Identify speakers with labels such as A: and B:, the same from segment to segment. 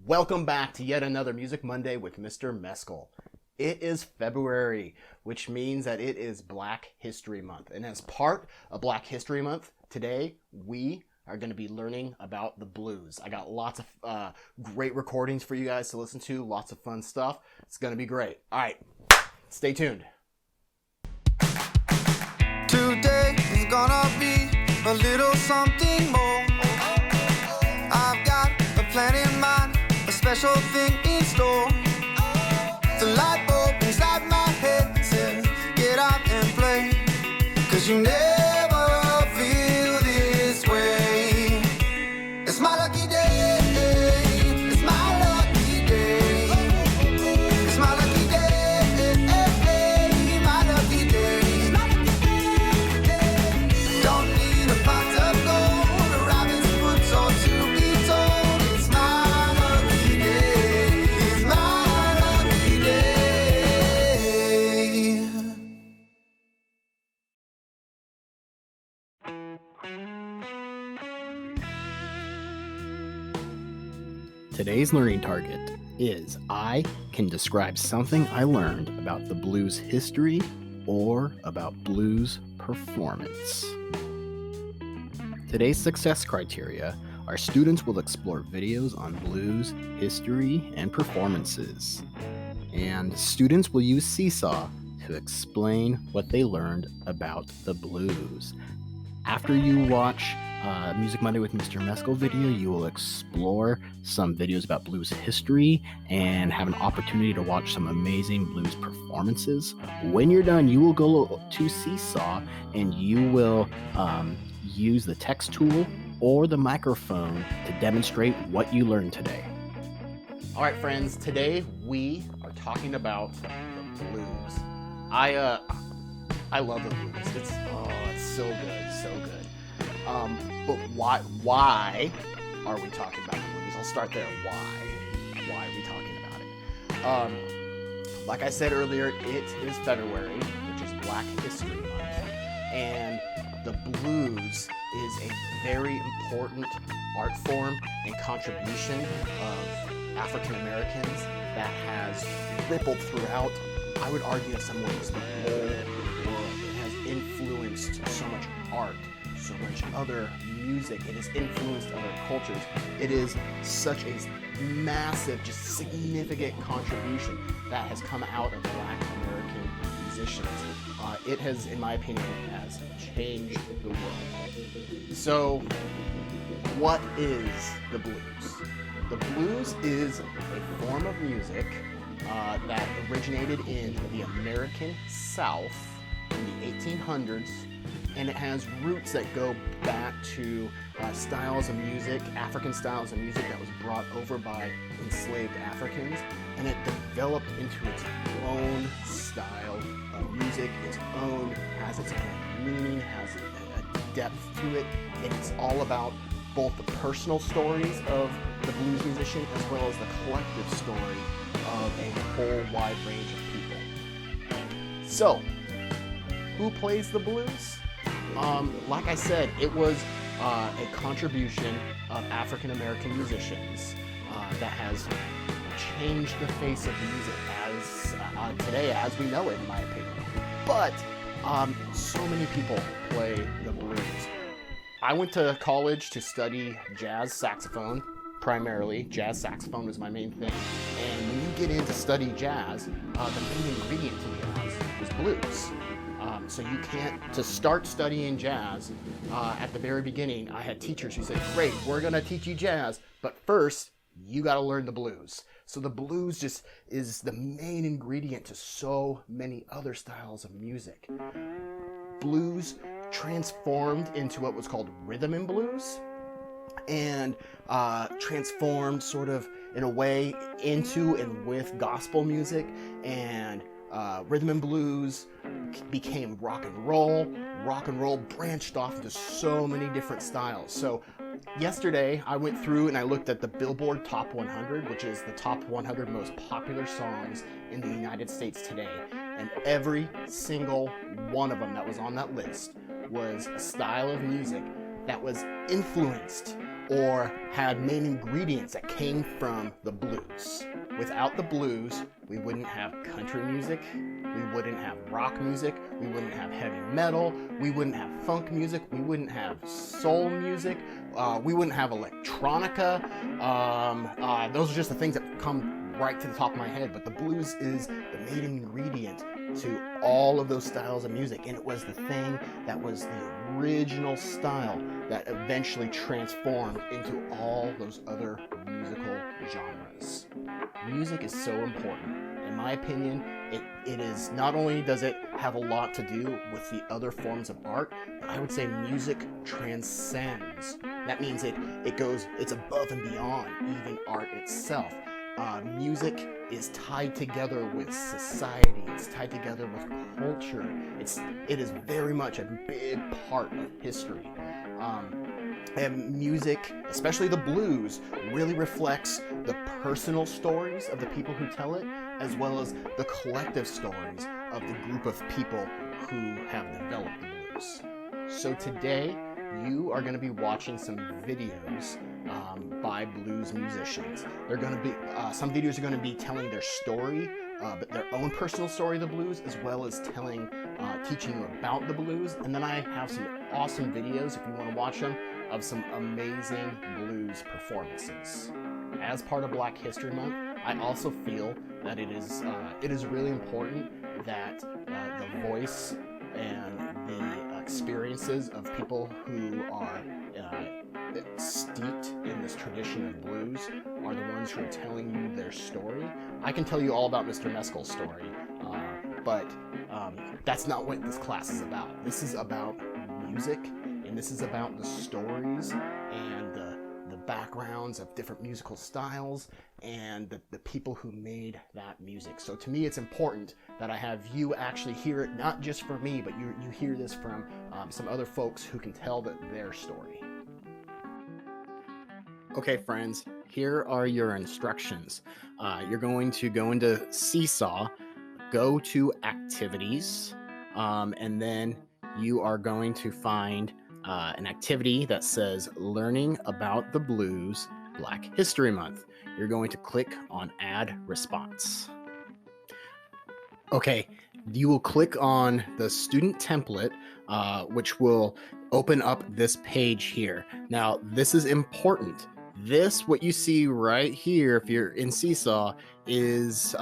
A: Welcome back to yet another Music Monday with Mr. Meskel. It is February, which means that it is Black History Month. And as part of Black History Month, today we are going to be learning about the blues. I got lots of great recordings for you guys to listen to, lots of fun stuff. It's going to be great. All right, stay tuned.
B: Today is gonna be a little something more. I've got a plan in mind, a special thing in store. The light bulb inside my head says, get out and play, 'cause you never feel this way. It's my lucky day, it's my lucky day. It's my lucky day, my lucky day. Don't need a pot of gold, a rabbit's foot or to be told. It's my lucky day, it's my lucky day.
A: Today's learning target is I can describe something I learned about the blues history or about blues performance. Today's success criteria are students will explore videos on blues, history, and performances. And students will use Seesaw to explain what they learned about the blues. After you watch Music Monday with Mr. Meskel video, you will explore some videos about blues history and have an opportunity to watch some amazing blues performances. When you're done, you will go to Seesaw and you will use the text tool or the microphone to demonstrate what you learned today. All right, friends, today we are talking about the blues. I love the blues. It's so good, so good. But why are we talking about the blues? I'll start there. Why are we talking about it? Like I said earlier, it is February, which is Black History Month, and the blues is a very important art form and contribution of African Americans that has rippled throughout, I would argue in some ways, the whole world. It has influenced so much art, so much other music. It has influenced other cultures. It is such a massive, just significant contribution that has come out of Black American musicians. It has, in my opinion, has changed the world. So, what is the blues? The blues is a form of music that originated in the American South in the 1800s, and it has roots that go back to styles of music, African styles of music that was brought over by enslaved Africans, and it developed into its own style of music, has its own meaning, has a depth to it. It's all about both the personal stories of the blues musician as well as the collective story of a whole wide range of people. So, who plays the blues? Like I said, it was a contribution of African American musicians that has changed the face of music as today as we know it, in my opinion. But so many people play the blues. I went to college to study jazz saxophone. Primarily, jazz saxophone was my main thing. And when you get in to study jazz, the main ingredient to jazz is blues. So you can't, to start studying jazz, at the very beginning, I had teachers who said, great, we're gonna teach you jazz, but first, you gotta learn the blues. So the blues just is the main ingredient to so many other styles of music. Blues transformed into what was called rhythm and blues, and transformed sort of in a way into and with gospel music, and rhythm and blues became rock and roll. Rock and roll branched off into so many different styles. So yesterday I went through and I looked at the Billboard Top 100, which is the top 100 most popular songs in the United States today. And every single one of them that was on that list was a style of music that was influenced or had main ingredients that came from the blues. Without the blues, we wouldn't have country music, we wouldn't have rock music, we wouldn't have heavy metal, we wouldn't have funk music, we wouldn't have soul music, we wouldn't have electronica. Those are just the things that come right to the top of my head, but the blues is the main ingredient to all of those styles of music, and it was the thing that was the original style that eventually transformed into all those other musical genres. Music is so important. In my opinion, it is not only does it have a lot to do with the other forms of art, but I would say music transcends. That means it's above and beyond even art itself. Music is tied together with society. It's tied together with culture. It is very much a big part of history. And music, especially the blues, really reflects the personal stories of the people who tell it, as well as the collective stories of the group of people who have developed the blues. So today, you are going to be watching some videos by blues musicians. They're going to be some videos are going to be telling their story, but their own personal story of the blues, as well as teaching you about the blues. And then I have some awesome videos, if you want to watch them, of some amazing blues performances. As part of Black History Month, I also feel that it is really important that the voice and the experiences of people who are steeped in this tradition of blues are the ones who are telling you their story. I can tell you all about Mr. Meskel's story, but that's not what this class is about. This is about music, and this is about the stories and the backgrounds of different musical styles and the people who made that music. So to me, it's important that I have you actually hear it, not just from me, but you hear this from some other folks who can tell their story. Okay, friends, here are your instructions. You're going to go into Seesaw, go to Activities, and then you are going to find an activity that says Learning About the Blues Black History Month. You're going to click on Add Response. Okay, you will click on the student template, which will open up this page here. Now, this is important. This, what you see right here, if you're in Seesaw, is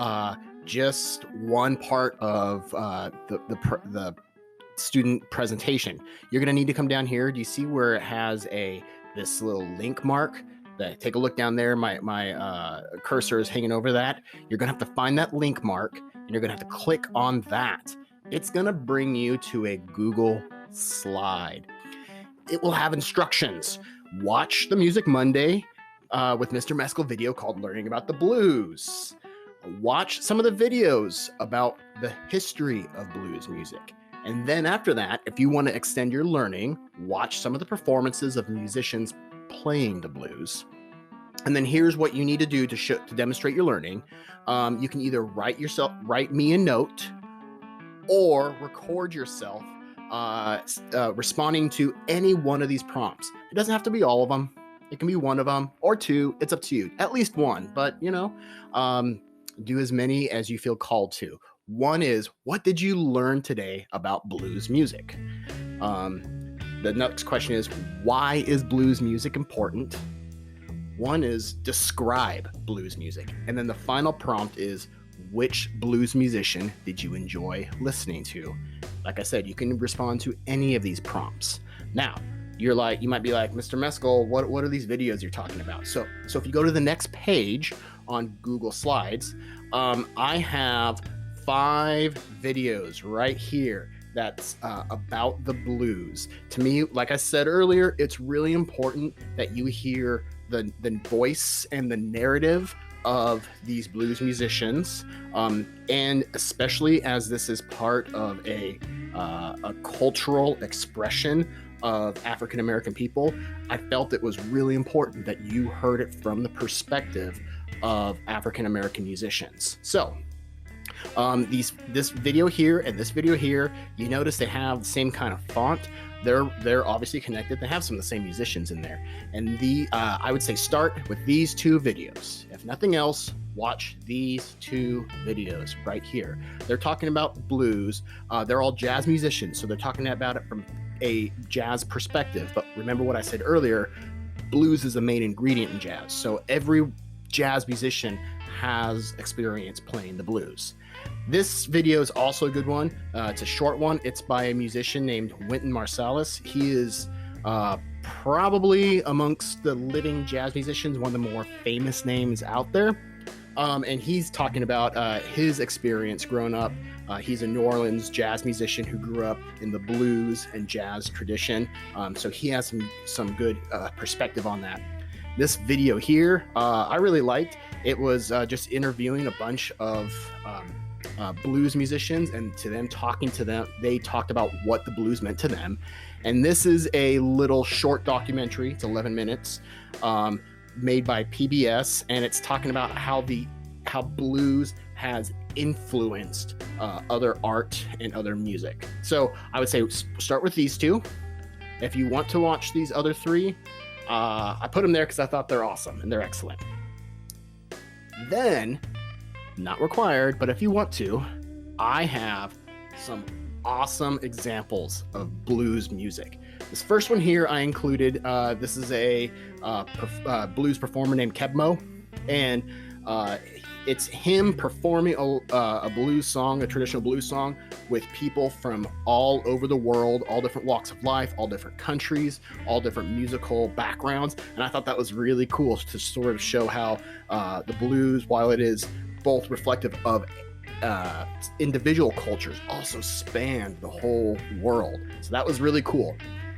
A: just one part of the student presentation. You're going to need to come down here. Do you see where it has this little link mark? Take a look down there. My cursor is hanging over that. You're going to have to find that link mark, and you're going to have to click on that. It's going to bring you to a Google slide. It will have instructions. Watch the Music Monday with Mr. Meskel video called Learning About the Blues. Watch some of the videos about the history of blues music. And then after that, if you want to extend your learning, watch some of the performances of musicians playing the blues. And then here's what you need to do to demonstrate your learning. You can either write me a note, or record yourself responding to any one of these prompts. It doesn't have to be all of them. It can be one of them or two. It's up to you. At least one, but do as many as you feel called to. One is, what did you learn today about blues music? The next question is, why is blues music important? One is, describe blues music. And then the final prompt is, which blues musician did you enjoy listening to? Like I said, you can respond to any of these prompts. Now, you might be like, Mr. Meskel, what are these videos you're talking about? So if you go to the next page on Google Slides, I have 5 videos right here that's about the blues. To me, like I said earlier, it's really important that you hear the voice and the narrative of these blues musicians, and especially as this is part of a cultural expression of African American people, I felt it was really important that you heard it from the perspective of African American musicians. So this video here and this video here, you notice they have the same kind of font, they're obviously connected. They have some of the same musicians in there. And I would say start with these two videos. If nothing else, watch these two videos right here. They're talking about blues. They're all jazz musicians, so they're talking about it from a jazz perspective. But remember what I said earlier, blues is the main ingredient in jazz. So every jazz musician has experience playing the blues. This video is also a good one. It's a short one. It's by a musician named Wynton Marsalis. He is probably amongst the living jazz musicians, one of the more famous names out there. And he's talking about his experience growing up. He's a New Orleans jazz musician who grew up in the blues and jazz tradition. So he has some good perspective on that. This video here, I really liked. It was just interviewing a bunch of blues musicians, and talking to them, they talked about what the blues meant to them. And this is a little short documentary. It's 11 minutes, made by PBS, and it's talking about how blues has influenced other art and other music. So I would say start with these two. If you want to watch these other three, I put them there because I thought they're awesome and they're excellent. Then, not required, but if you want to, I have some awesome examples of blues music. This first one here I included, this is a blues performer named Kebmo, and it's him performing a blues song, a traditional blues song, with people from all over the world, all different walks of life, all different countries, all different musical backgrounds. And I thought that was really cool to sort of show how the blues, while it is both reflective of individual cultures, also span the whole world. So that was really cool.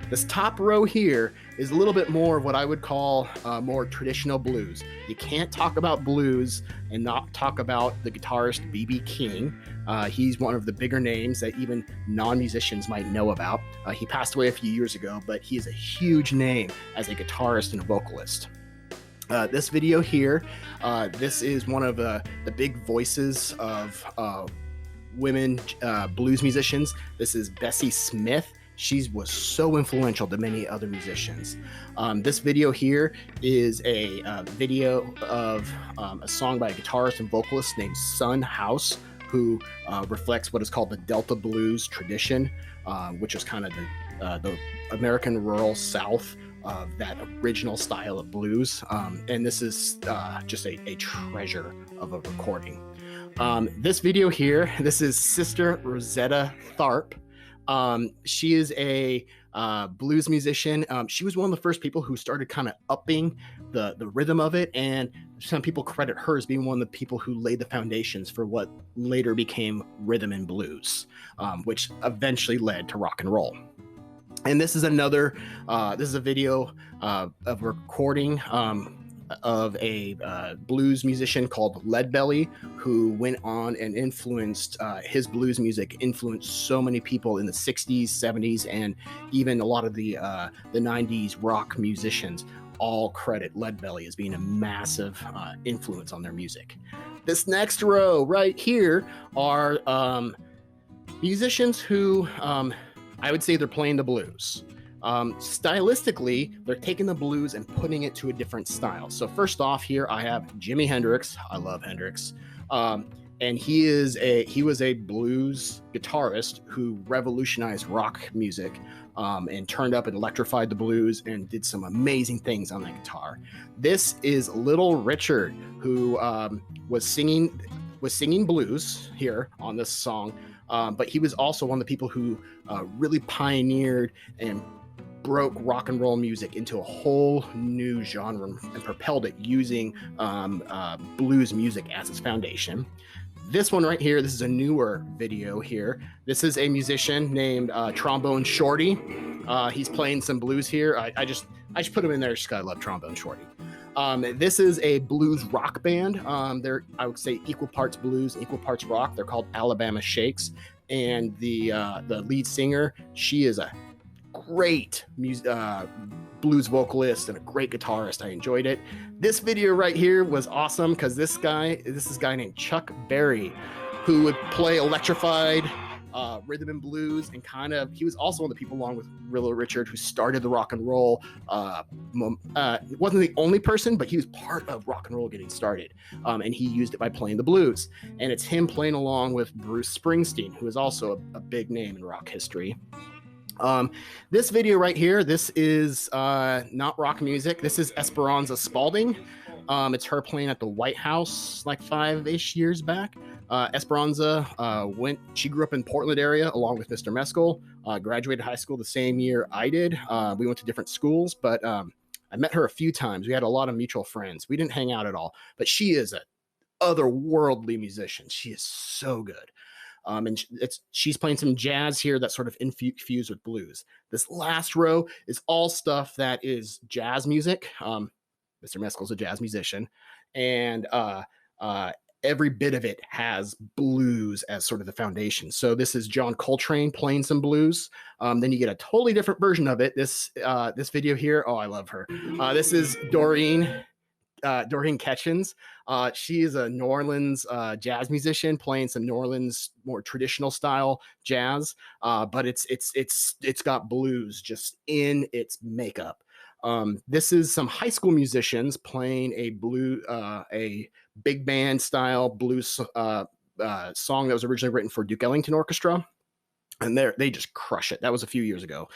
A: This top row here is a little bit more of what I would call more traditional blues. You can't talk about blues and not talk about the guitarist B.B. King. He's one of the bigger names that even non-musicians might know about. He passed away a few years ago, but he is a huge name as a guitarist and a vocalist. This video here, this is one of the big voices of women blues musicians. This is Bessie Smith. She was so influential to many other musicians. This video here is a video of a song by a guitarist and vocalist named Son House, who reflects what is called the Delta blues tradition, which is kind of the American rural South of that original style of blues. And this is just a treasure of a recording. This video here, this is Sister Rosetta Tharpe. She is a blues musician. She was one of the first people who started kind of upping the rhythm of it, and some people credit her as being one of the people who laid the foundations for what later became rhythm and blues, which eventually led to rock and roll. And this is this is a video of recording of a blues musician called Leadbelly, who went on and influenced his blues music, influenced so many people in the 60s, 70s, and even a lot of the 90s rock musicians. All credit Leadbelly as being a massive influence on their music. This next row right here are musicians who I would say they're playing the blues. Stylistically, they're taking the blues and putting it to a different style. So first off here, I have Jimi Hendrix. I love Hendrix. And he was a blues guitarist who revolutionized rock music, and turned up and electrified the blues and did some amazing things on that guitar. This is Little Richard, who was singing blues here on this song, but he was also one of the people who really pioneered and broke rock and roll music into a whole new genre and propelled it using blues music as its foundation. This one right here, this is a newer video here. This is a musician named Trombone Shorty. He's playing some blues here. I just put him in there just because I love Trombone Shorty. This is a blues rock band. They're, I would say, equal parts blues, equal parts rock. They're called Alabama Shakes. And the lead singer, she is a great blues vocalist and a great guitarist. I enjoyed it. This video right here was awesome because this is a guy named Chuck Berry, who would play electrified rhythm and blues, and he was also one of the people, along with Little Richard, who started the rock and roll. Wasn't the only person, but he was part of rock and roll getting started, and he used it by playing the blues. And it's him playing along with Bruce Springsteen, who is also a big name in rock history. This video right here, this is not rock music. This is Esperanza Spalding. It's her playing at the White House like 5-ish years back. Esperanza she grew up in Portland area along with Mr. Meskel, graduated high school the same year I did. We went to different schools, but I met her a few times. We had a lot of mutual friends. We didn't hang out at all, but she is an otherworldly musician. She is so good. And she's playing some jazz here that's sort of infused with blues. This last row is all stuff that is jazz music. Mr. Meskel's a jazz musician, and every bit of it has blues as sort of the foundation. So this is John Coltrane playing some blues. Then you get a totally different version of it. This video here, oh, I love her. This is Doreen Ketchens. She is a New Orleans jazz musician playing some New Orleans more traditional style jazz, but it's got blues just in its makeup. This is some high school musicians playing a big band style blues song that was originally written for Duke Ellington Orchestra. And they just crush it. That was a few years ago.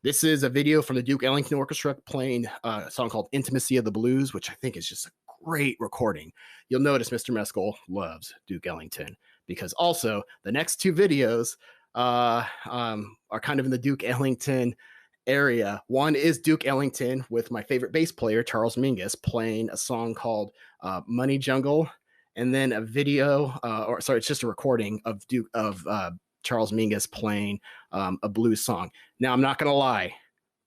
A: This is a video from the Duke Ellington Orchestra playing a song called Intimacy of the Blues, which I think is just a great recording. You'll notice Mr. Meskel loves Duke Ellington, because also the next two videos are kind of in the Duke Ellington area. One is Duke Ellington with my favorite bass player, Charles Mingus, playing a song called Money Jungle. And then a video, it's just a recording of Charles Mingus playing a blues song. Now, I'm not going to lie.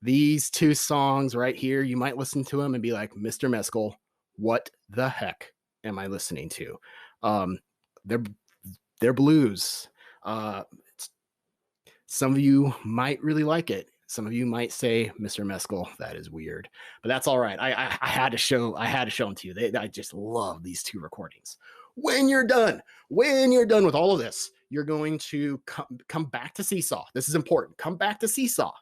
A: These two songs right here, you might listen to them and be like, Mr. Meskel, what the heck am I listening to? They're blues. Some of you might really like it. Some of you might say, Mr. Meskel, that is weird, but that's all right. I had to show them to you. I just love these two recordings. When you're done with all of this, you're going to come back to Seesaw. This is important. Come back to Seesaw,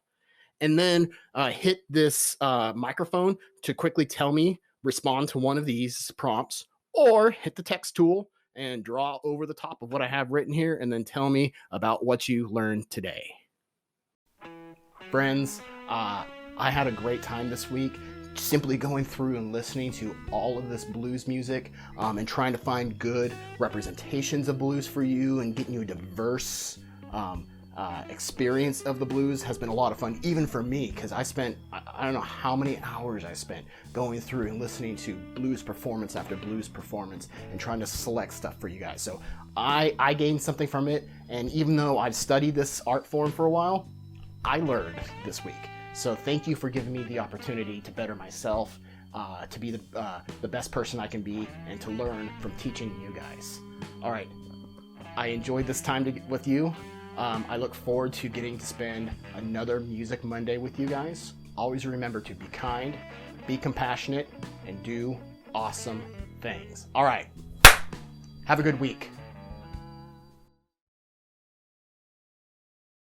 A: and then hit this microphone to quickly respond to one of these prompts, or hit the text tool and draw over the top of what I have written here, and then tell me about what you learned today. Friends, I had a great time this week simply going through and listening to all of this blues music, and trying to find good representations of blues for you, and getting you a diverse experience of the blues has been a lot of fun, even for me, because I don't know how many hours I spent going through and listening to blues performance after blues performance and trying to select stuff for you guys. So I gained something from it, and even though I've studied this art form for a while, I learned this week. So thank you for giving me the opportunity to better myself, to be the best person I can be, and to learn from teaching you guys. All right, I enjoyed this time with you. I look forward to getting to spend another Music Monday with you guys. Always remember to be kind, be compassionate, and do awesome things. All right, have a good week.